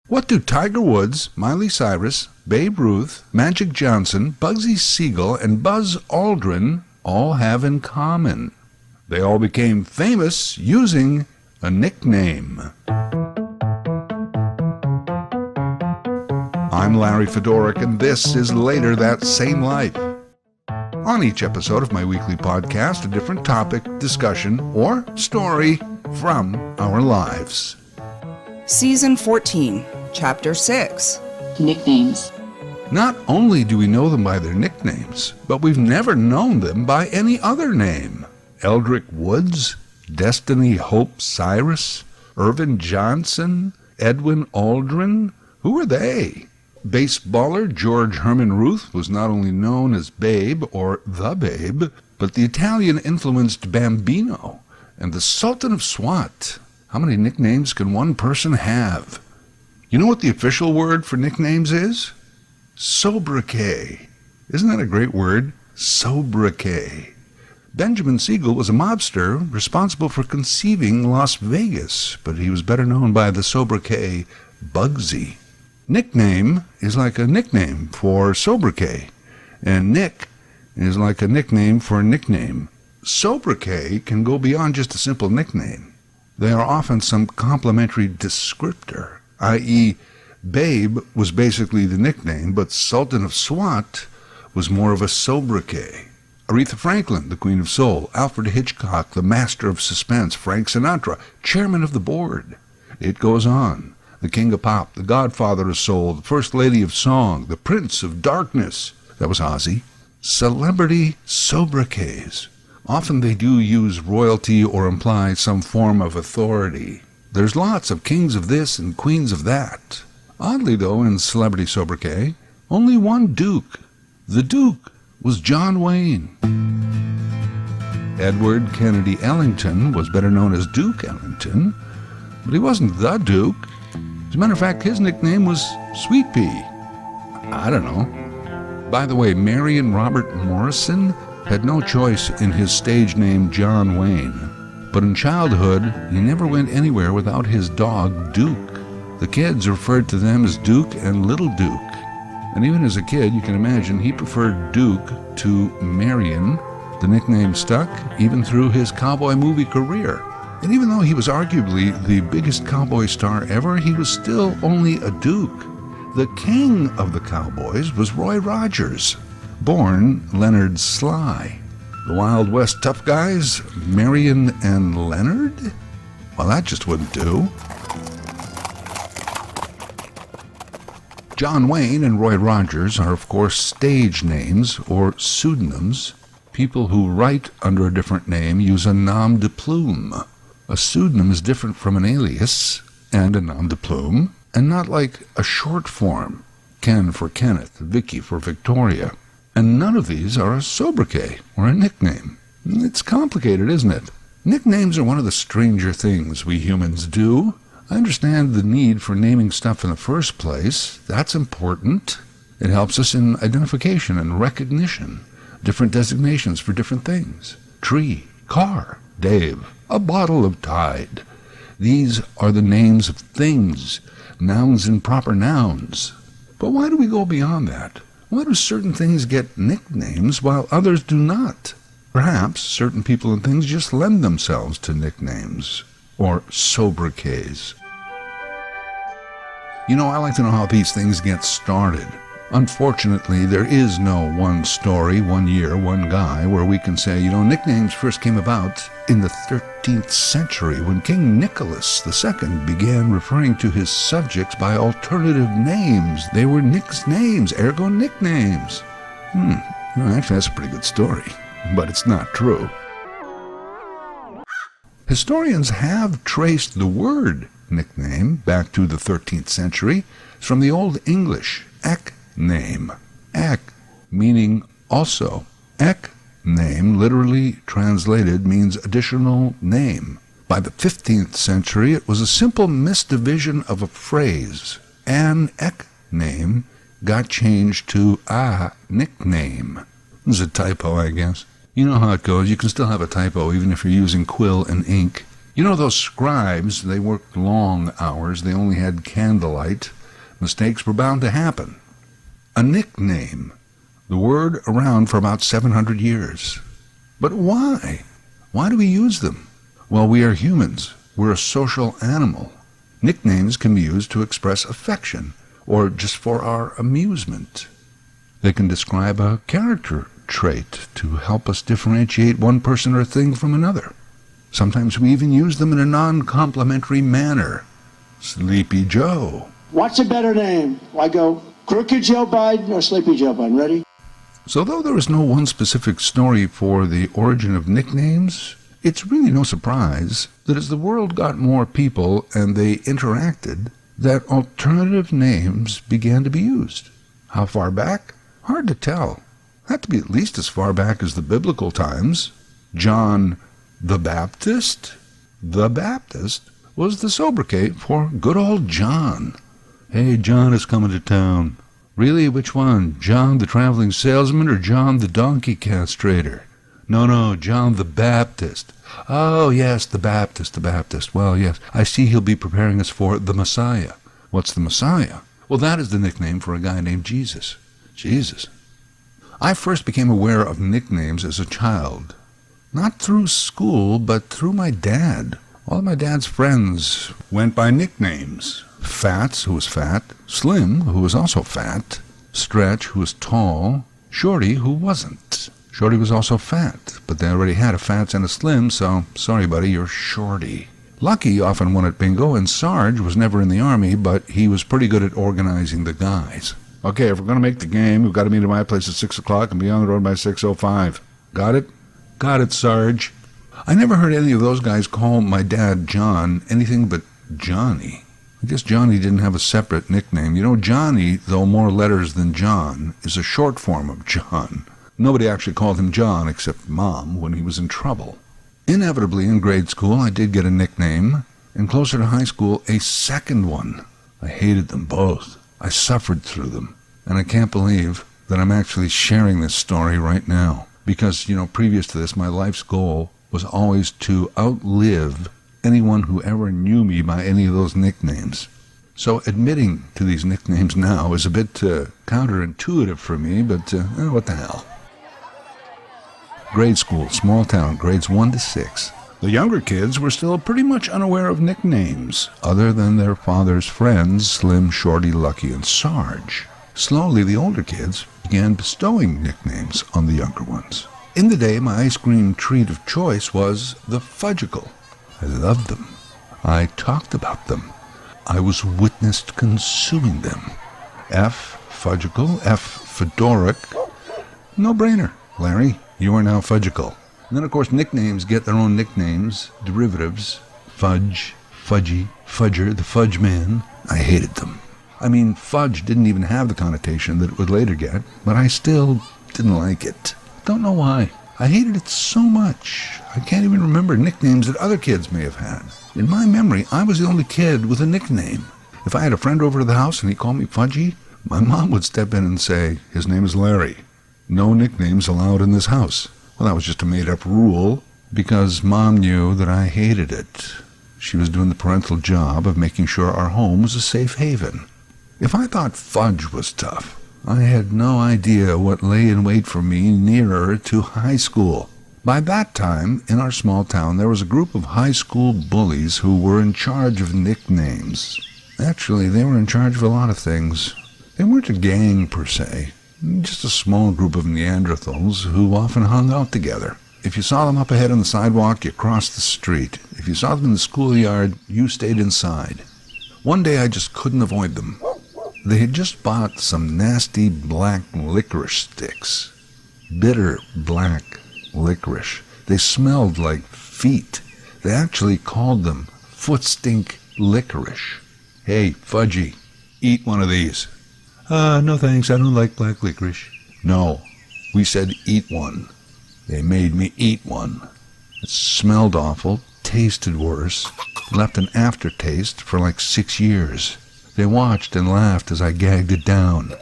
What do Tiger Woods, Miley Cyrus, Babe Ruth, Magic Johnson, Bugsy Siegel, and Buzz Aldrin all have in common? They all became famous using a nickname. I'm Larry Fedoruk, and this is Later That Same Life. On each episode of my weekly podcast, a different topic, discussion, or story from our lives. Season 14, Chapter 6. Nicknames. Not only do we know them by their nicknames, but we've never known them by any other name. Eldrick Woods, Destiny Hope Cyrus, Irvin Johnson, Edwin Aldrin. Who are they? Baseballer George Herman Ruth was not only known as Babe or the Babe, but the Italian-influenced Bambino and the Sultan of Swat. How many nicknames can one person have? You know what the official word for nicknames is? Sobriquet. Isn't that a great word? Sobriquet. Benjamin Siegel was a mobster responsible for conceiving Las Vegas, but he was better known by the sobriquet Bugsy. Nickname is like a nickname for sobriquet, and Nick is like a nickname for a nickname. Sobriquet can go beyond just a simple nickname. They are often some complimentary descriptor, i.e., Babe was basically the nickname, but Sultan of Swat was more of a sobriquet. Aretha Franklin, the Queen of Soul, Alfred Hitchcock, the Master of Suspense, Frank Sinatra, Chairman of the Board. It goes on. The King of Pop, the Godfather of Soul, the First Lady of Song, the Prince of Darkness. That was Ozzy. Celebrity sobriquets. Often they do use royalty or imply some form of authority. There's lots of kings of this and queens of that. Oddly, though, in celebrity sobriquet, only one Duke. The Duke was John Wayne. Edward Kennedy Ellington was better known as Duke Ellington, but he wasn't the Duke. As a matter of fact, his nickname was Sweet Pea. I don't know. By the way, Marion Robert Morrison had no choice in his stage name John Wayne, but in childhood, he never went anywhere without his dog Duke. The kids referred to them as Duke and Little Duke, and even as a kid, you can imagine he preferred Duke to Marion. The nickname stuck even through his cowboy movie career. And even though he was arguably the biggest cowboy star ever, he was still only a Duke. The king of the cowboys was Roy Rogers, born Leonard Sly. The Wild West tough guys, Marion and Leonard? Well, that just wouldn't do. John Wayne and Roy Rogers are, of course, stage names or pseudonyms. People who write under a different name use a nom de plume. A pseudonym is different from an alias and a nom de plume, and not like a short form, Ken for Kenneth, Vicky for Victoria. And none of these are a sobriquet or a nickname. It's complicated, isn't it? Nicknames are one of the stranger things we humans do. I understand the need for naming stuff in the first place. That's important. It helps us in identification and recognition. Different designations for different things. Tree, car, Dave, a bottle of Tide. These are the names of things, nouns and proper nouns. But why do we go beyond that? Why do certain things get nicknames while others do not? Perhaps certain people and things just lend themselves to nicknames or sobriquets. You know, I like to know how these things get started. Unfortunately, there is no one story, 1 year, one guy, where we can say, nicknames first came about in the 13th century when King Nicholas II began referring to his subjects by alternative names. They were Nick's names, ergo nicknames. Actually, that's a pretty good story, but it's not true. Historians have traced the word nickname back to the 13th century. It's from the Old English, ek name. Ek, meaning also. Ek name, literally translated, means additional name. By the 15th century, it was a simple misdivision of a phrase. An ek name got changed to a nickname. It's a typo, I guess. You know how it goes. You can still have a typo even if you're using quill and ink. You know those scribes, they worked long hours. They only had candlelight. Mistakes were bound to happen. A nickname, the word around for about 700 years. But why? Why do we use them? Well, we are humans. We're a social animal. Nicknames can be used to express affection or just for our amusement. They can describe a character trait to help us differentiate one person or thing from another. Sometimes we even use them in a non-complimentary manner. Sleepy Joe. What's a better name? I go Crooked Joe Biden or Sleepy Joe Biden. Ready? So though there is no one specific story for the origin of nicknames, it's really no surprise that as the world got more people and they interacted, that alternative names began to be used. How far back? Hard to tell. Had to be at least as far back as the biblical times. John the Baptist? The Baptist was the sobriquet for good old John. Hey, John is coming to town. Really, which one? John the traveling salesman or John the donkey castrator? No, John the Baptist. Oh, yes, the Baptist. Well, yes, I see he'll be preparing us for the Messiah. What's the Messiah? Well, that is the nickname for a guy named Jesus. Jesus. I first became aware of nicknames as a child. Not through school, but through my dad. All of my dad's friends went by nicknames. Fats, who was fat. Slim, who was also fat. Stretch, who was tall. Shorty, who wasn't. Shorty was also fat, but they already had a Fats and a Slim, so sorry, buddy, you're Shorty. Lucky often won at bingo, and Sarge was never in the Army, but he was pretty good at organizing the guys. Okay, if we're going to make the game, we've got to meet at my place at 6 o'clock and be on the road by 6:05. Got it? Got it, Sarge. I never heard any of those guys call my dad John anything but Johnny. I guess Johnny didn't have a separate nickname. You know, Johnny, though more letters than John, is a short form of John. Nobody actually called him John except Mom when he was in trouble. Inevitably, in grade school, I did get a nickname, and closer to high school, a second one. I hated them both. I suffered through them, and I can't believe that I'm actually sharing this story right now. Because, previous to this, my life's goal was always to outlive anyone who ever knew me by any of those nicknames. So admitting to these nicknames now is a bit counterintuitive for me, but what the hell. Grade school, small town, grades 1 to 6. The younger kids were still pretty much unaware of nicknames, other than their father's friends, Slim, Shorty, Lucky, and Sarge. Slowly, the older kids began bestowing nicknames on the younger ones. In the day, my ice cream treat of choice was the Fudgicle. I loved them. I talked about them. I was witnessed consuming them. F, Fudgicle, F, Fedoric. No-brainer, Larry. You are now Fudgicle. And then, of course, nicknames get their own nicknames, derivatives. Fudge, Fudgy, Fudger, the Fudge Man. I hated them. I mean, fudge didn't even have the connotation that it would later get, but I still didn't like it. Don't know why. I hated it so much. I can't even remember nicknames that other kids may have had. In my memory, I was the only kid with a nickname. If I had a friend over to the house and he called me Fudgy, my mom would step in and say, his name is Larry. No nicknames allowed in this house. Well, that was just a made-up rule because Mom knew that I hated it. She was doing the parental job of making sure our home was a safe haven. If I thought fudge was tough, I had no idea what lay in wait for me nearer to high school. By that time, in our small town, there was a group of high school bullies who were in charge of nicknames. Actually, they were in charge of a lot of things. They weren't a gang, per se. Just a small group of Neanderthals who often hung out together. If you saw them up ahead on the sidewalk, you crossed the street. If you saw them in the schoolyard, you stayed inside. One day I just couldn't avoid them. They had just bought some nasty black licorice sticks. Bitter black licorice. They smelled like feet. They actually called them foot stink licorice. Hey, Fudgy, eat one of these. No thanks, I don't like black licorice. No, we said eat one. They made me eat one. It smelled awful, tasted worse, left an aftertaste for like 6 years. They watched and laughed as I gagged it down.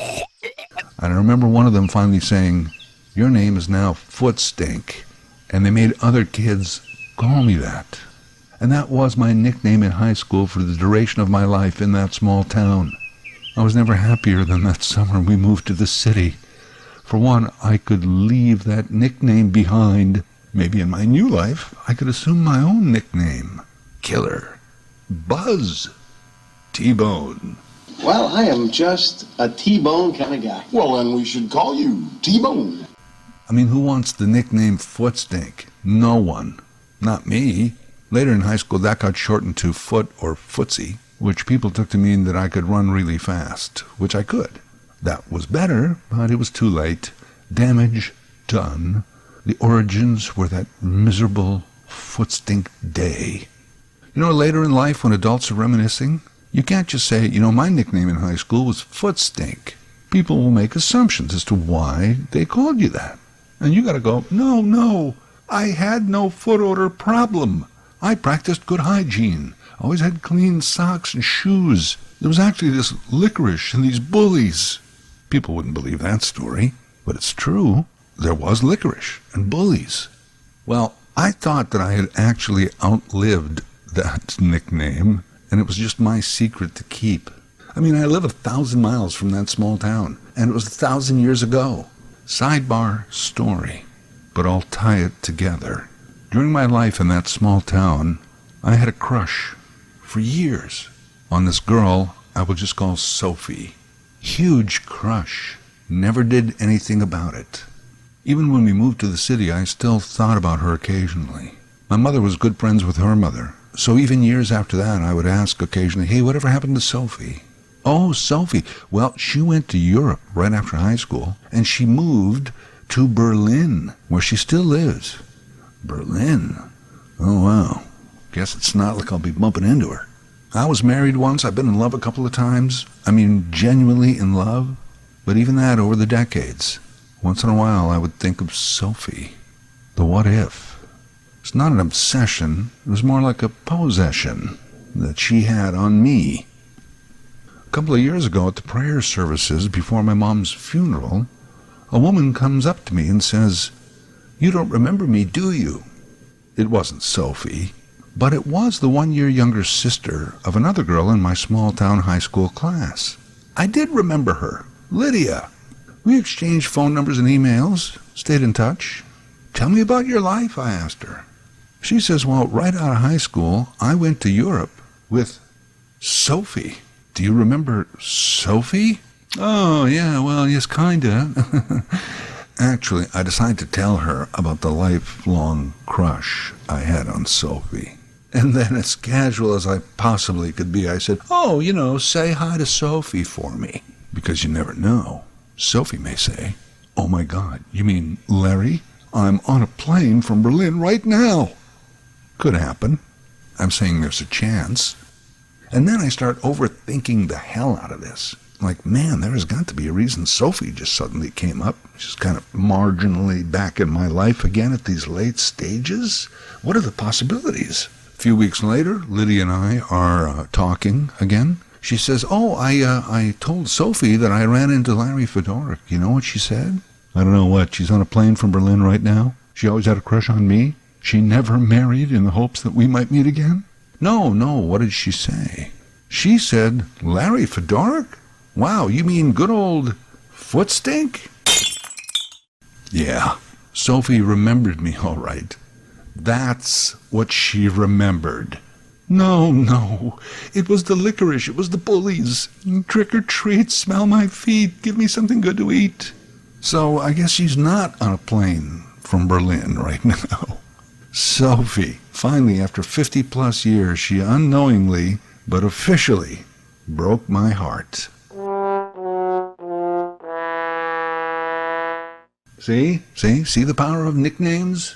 I remember one of them finally saying, your name is now Foot Stink, and they made other kids call me that. And that was my nickname in high school for the duration of my life in that small town. I was never happier than that summer we moved to the city. For one, I could leave that nickname behind. Maybe in my new life, I could assume my own nickname. Killer. Buzz. T-Bone. Well, I am just a T-Bone kind of guy. Well, then we should call you T-Bone. I mean, who wants the nickname Footstink? No one. Not me. Later in high school, that got shortened to Foot or Footsie, which people took to mean that I could run really fast, which I could. That was better, but it was too late. Damage done. The origins were that miserable Footstink day. You know, later in life when adults are reminiscing, you can't just say, my nickname in high school was Footstink. People will make assumptions as to why they called you that. And you gotta go, no, I had no foot odor problem. I practiced good hygiene. Always had clean socks and shoes. There was actually this licorice and these bullies. People wouldn't believe that story, but it's true. There was licorice and bullies. Well, I thought that I had actually outlived that nickname, and it was just my secret to keep. I mean, I live 1,000 miles from that small town, and it was 1,000 years ago. Sidebar story, but I'll tie it together. During my life in that small town, I had a crush for years on this girl I would just call Sophie. Huge crush. Never did anything about it. Even when we moved to the city, I still thought about her occasionally. My mother was good friends with her mother, so even years after that, I would ask occasionally, hey, whatever happened to Sophie? Oh, Sophie. Well, she went to Europe right after high school, and she moved to Berlin, where she still lives. Berlin? Oh, wow. Guess it's not like I'll be bumping into her. I was married once. I've been in love a couple of times. I mean, genuinely in love. But even that over the decades. Once in a while, I would think of Sophie. The what if. It's not an obsession. It was more like a possession that she had on me. A couple of years ago at the prayer services before my mom's funeral, a woman comes up to me and says, "You don't remember me, do you?" It wasn't Sophie, but it was the 1 year younger sister of another girl in my small-town high school class. I did remember her, Lydia. We exchanged phone numbers and emails, stayed in touch. "Tell me about your life," I asked her. She says, well, right out of high school, I went to Europe with Sophie. Do you remember Sophie? Oh, yeah, well, yes, kinda. Actually, I decided to tell her about the lifelong crush I had on Sophie. And then, as casual as I possibly could be, I said, oh, say hi to Sophie for me. Because you never know. Sophie may say, oh my God, you mean Larry? I'm on a plane from Berlin right now. Could happen. I'm saying there's a chance. And then I start overthinking the hell out of this. Like, man, there has got to be a reason Sophie just suddenly came up. She's kind of marginally back in my life again at these late stages. What are the possibilities? A few weeks later, Lydia and I are talking again. She says, oh, I told Sophie that I ran into Larry Fedoruk. You know what she said? I don't know what. She's on a plane from Berlin right now. She always had a crush on me. She never married in the hopes that we might meet again. No, what did she say? She said, Larry Fedoruk? Wow, you mean good old Footstink? Yeah, Sophie remembered me all right. That's what she remembered. No, it was the licorice, it was the bullies. Trick or treat, smell my feet, give me something good to eat. So I guess she's not on a plane from Berlin right now. Sophie, finally, after 50 plus years, she unknowingly, but officially, broke my heart. See the power of nicknames?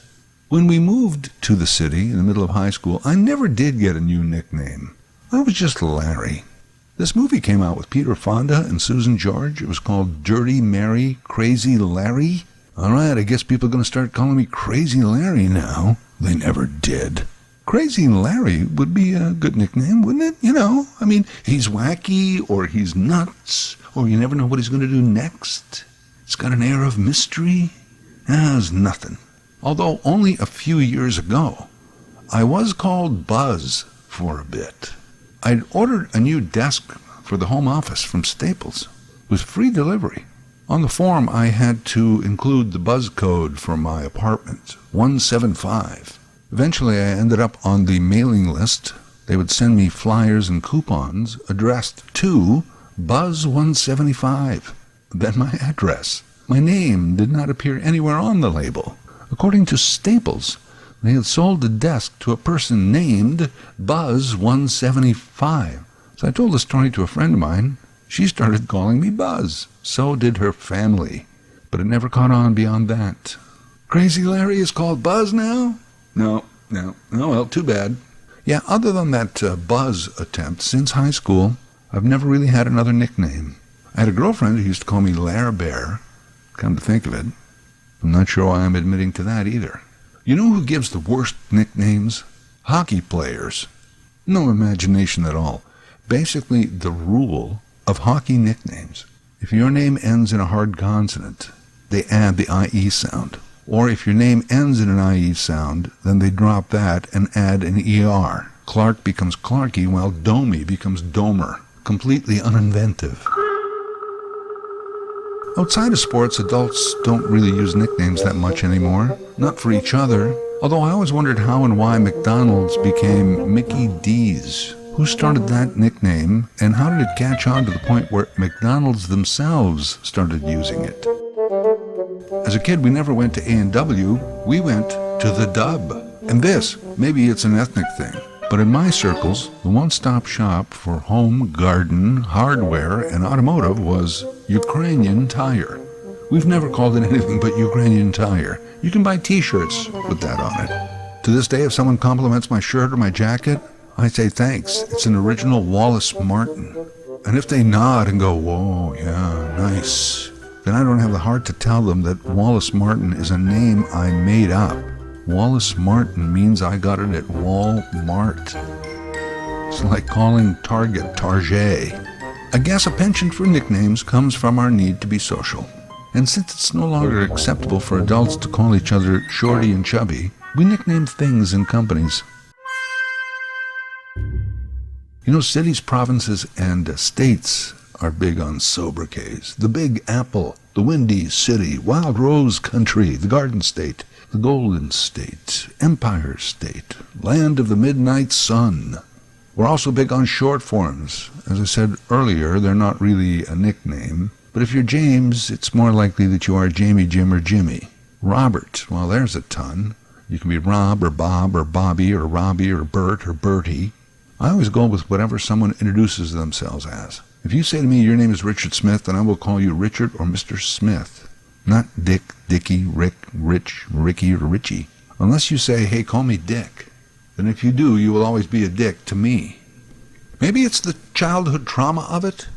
When we moved to the city in the middle of high school, I never did get a new nickname. I was just Larry. This movie came out with Peter Fonda and Susan George. It was called Dirty Mary, Crazy Larry. All right, I guess people are going to start calling me Crazy Larry now. They never did. Crazy Larry would be a good nickname, wouldn't it? I mean, he's wacky, or he's nuts, or you never know what he's going to do next. It's got an air of mystery. There's nothing. Although only a few years ago, I was called Buzz for a bit. I'd ordered a new desk for the home office from Staples. It was free delivery. On the form, I had to include the buzz code for my apartment, 175. Eventually, I ended up on the mailing list. They would send me flyers and coupons addressed to Buzz 175. Then my address. My name did not appear anywhere on the label. According to Staples, they had sold the desk to a person named Buzz 175. So I told the story to a friend of mine. She started calling me Buzz. So did her family. But it never caught on beyond that. Crazy Larry is called Buzz now? No. Oh, well, too bad. Yeah, other than that Buzz attempt, since high school, I've never really had another nickname. I had a girlfriend who used to call me Lair Bear. Come to think of it, I'm not sure why I'm admitting to that either. You know who gives the worst nicknames? Hockey players. No imagination at all. Basically, the rule of hockey nicknames. If your name ends in a hard consonant, they add the IE sound. Or if your name ends in an IE sound, then they drop that and add an ER. Clark becomes Clarky, while Domi becomes Domer. Completely uninventive. Outside of sports, adults don't really use nicknames that much anymore. Not for each other. Although I always wondered how and why McDonald's became Mickey D's. Who started that nickname, and how did it catch on to the point where McDonald's themselves started using it? As a kid, we never went to A&W, we went to the Dub. And this, maybe it's an ethnic thing, but in my circles, the one-stop shop for home, garden, hardware, and automotive was Ukrainian Tire. We've never called it anything but Ukrainian Tire. You can buy t-shirts with that on it. To this day, if someone compliments my shirt or my jacket, I say thanks. It's an original Wallace Martin. And if they nod and go, whoa, yeah, nice, then I don't have the heart to tell them that Wallace Martin is a name I made up. Wallace Martin means I got it at Walmart. It's like calling Target Target. I guess a penchant for nicknames comes from our need to be social. And since it's no longer acceptable for adults to call each other Shorty and Chubby, we nickname things and companies. You know, cities, provinces, and states are big on sobriquets. The Big Apple, the Windy City, Wild Rose Country, the Garden State, the Golden State, Empire State, Land of the Midnight Sun. We're also big on short forms. As I said earlier, they're not really a nickname. But if you're James, it's more likely that you are Jamie, Jim, or Jimmy. Robert, well, there's a ton. You can be Rob, or Bob, or Bobby, or Robbie, or Bert, or Bertie. I always go with whatever someone introduces themselves as. If you say to me, your name is Richard Smith, then I will call you Richard or Mr. Smith. Not Dick, Dickie, Rick, Rich, Ricky, or Richie. Unless you say, hey, call me Dick. Then if you do, you will always be a dick to me. Maybe it's the childhood trauma of it,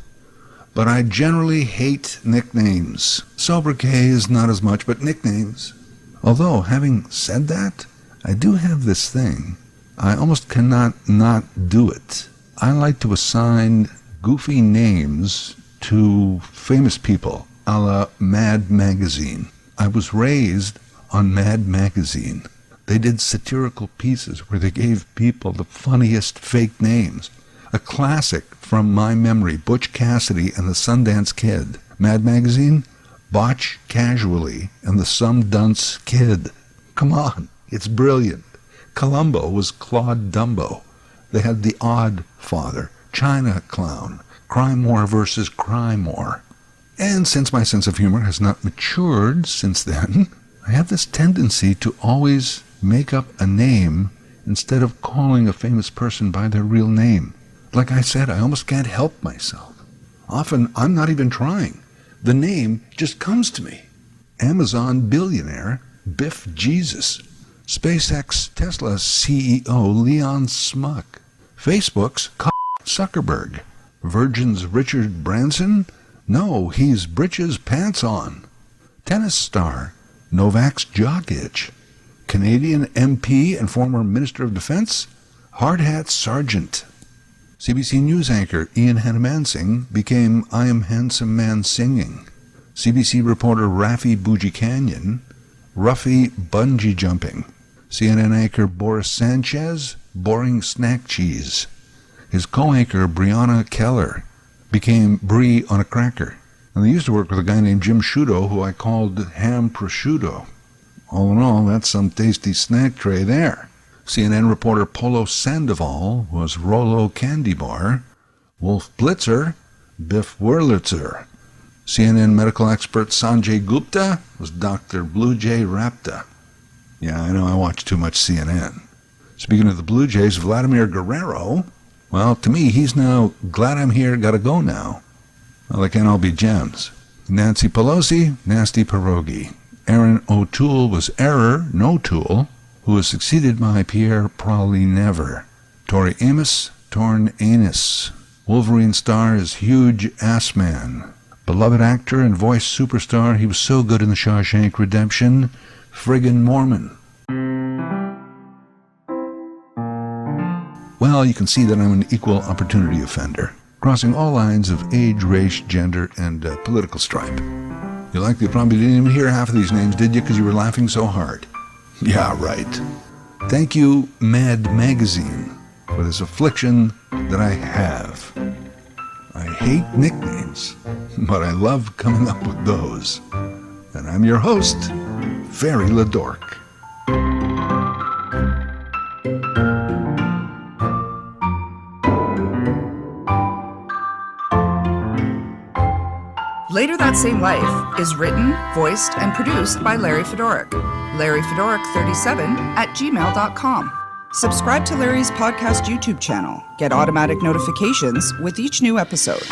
but I generally hate nicknames. Sobriquets, not as much, but nicknames. Although, having said that, I do have this thing. I almost cannot not do it. I like to assign goofy names to famous people, a la Mad Magazine. I was raised on Mad Magazine. They did satirical pieces where they gave people the funniest fake names. A classic from my memory, Butch Cassidy and the Sundance Kid. Mad Magazine, Botch Casually and the Some Dunce Kid. Come on, it's brilliant. Columbo was Claude Dumbo. They had The Odd Father, China Clown, Crime War versus Crime War. And since my sense of humor has not matured since then, I have this tendency to always make up a name instead of calling a famous person by their real name. Like I said, I almost can't help myself. Often, I'm not even trying. The name just comes to me. Amazon billionaire Biff Jesus. SpaceX Tesla CEO Leon Smuck. Facebook's Zuckerberg. Virgin's Richard Branson? No, he's britches pants on. Tennis star Novak Djokovic. Canadian MP and former Minister of Defense Hard Hat Sergeant. CBC News anchor Ian Hannamansing became I Am Handsome Man Singing. CBC reporter Rafi Bougicanyan, Ruffy Bungee Jumping. CNN anchor Boris Sanchez, Boring Snack Cheese. His co-anchor Brianna Keller, became brie on a cracker. And they used to work with a guy named Jim Sciutto, who I called Ham Prosciutto. All in all, that's some tasty snack tray there. CNN reporter Polo Sandoval was Rolo Candy Bar. Wolf Blitzer, Biff Wurlitzer. CNN medical expert Sanjay Gupta was Dr. Blue Jay Rapta. Yeah, I know I watch too much CNN. Speaking of the Blue Jays, Vladimir Guerrero, well, to me, he's now glad I'm here, gotta go now. Well, they can't all be gems. Nancy Pelosi, Nasty Pierogi. Aaron O'Toole was Error, No Tool, who was succeeded by Pierre Probably Never. Tori Amos, Torn Anus. Wolverine star is Huge Ass Man. Beloved actor and voice superstar, he was so good in The Shawshank Redemption, Friggin' Mormon. Well, you can see that I'm an equal opportunity offender, crossing all lines of age, race, gender, and political stripe. You likely probably didn't even hear half of these names, did you, because you were laughing so hard? Yeah, right. Thank you, Mad Magazine, for this affliction that I have. I hate nicknames, but I love coming up with those. And I'm your host, Ferry LaDork. Later That Same Life is written, voiced, and produced by Larry Fedoruk. LarryFedoruk37@gmail.com. Subscribe to Larry's podcast YouTube channel. Get automatic notifications with each new episode.